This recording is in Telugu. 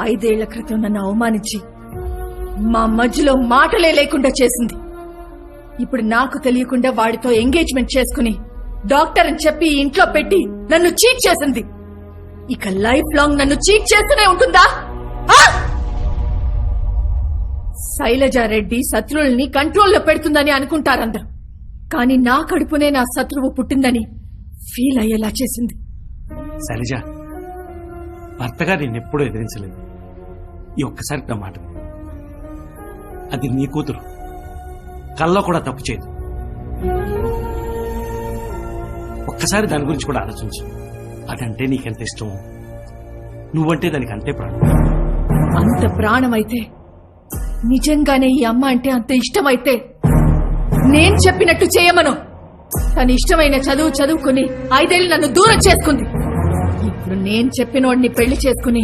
5 ఏళ్ల క్రితం నన్ను అవమానించి మా మధ్యలో మాటలే లేకుండా చేసింది. ఇప్పుడు నాకు తెలియకుండా వాడితో ఎంగేజ్మెంట్ చేసుకుని డాక్టర్ అని చెప్పి ఇంట్లో పెట్టి నన్ను చీట్ చేసింది. ఇక లైఫ్ లాంగ్ నన్ను చీట్ చేస్తూనే ఉంటుందా? శైలజారెడ్డి శత్రువుల్ని కంట్రోల్లో పెడుతుందని అనుకుంటారందరూ. కానీ నా కడుపునే నా శత్రువు పుట్టిందని ఫీల్ అయ్యేలా చేసింది. శైలజ, భర్తగా నిన్నెప్పుడూ ఎదిరించలేదు. ఈ ఒక్కసారి నా మాట, అది నీ కూతురు, కల్లో కూడా తప్పు చేయదు. ఒక్కసారి దాని గురించి కూడా ఆలోచించు. అదంటే నీకెంత ఇష్టమో, నువ్వంటే దానికి అంతే ప్రాణం. అంత ప్రాణమైతే, నిజంగానే ఈ అమ్మ అంటే అంత ఇష్టమైతే నేను చెప్పినట్టు చేయమను. తన ఇష్టమైన చదువుకుని 5 ఏళ్ళు నన్ను దూరం చేసుకుంది. ఇప్పుడు నేను చెప్పినోడిని పెళ్లి చేసుకుని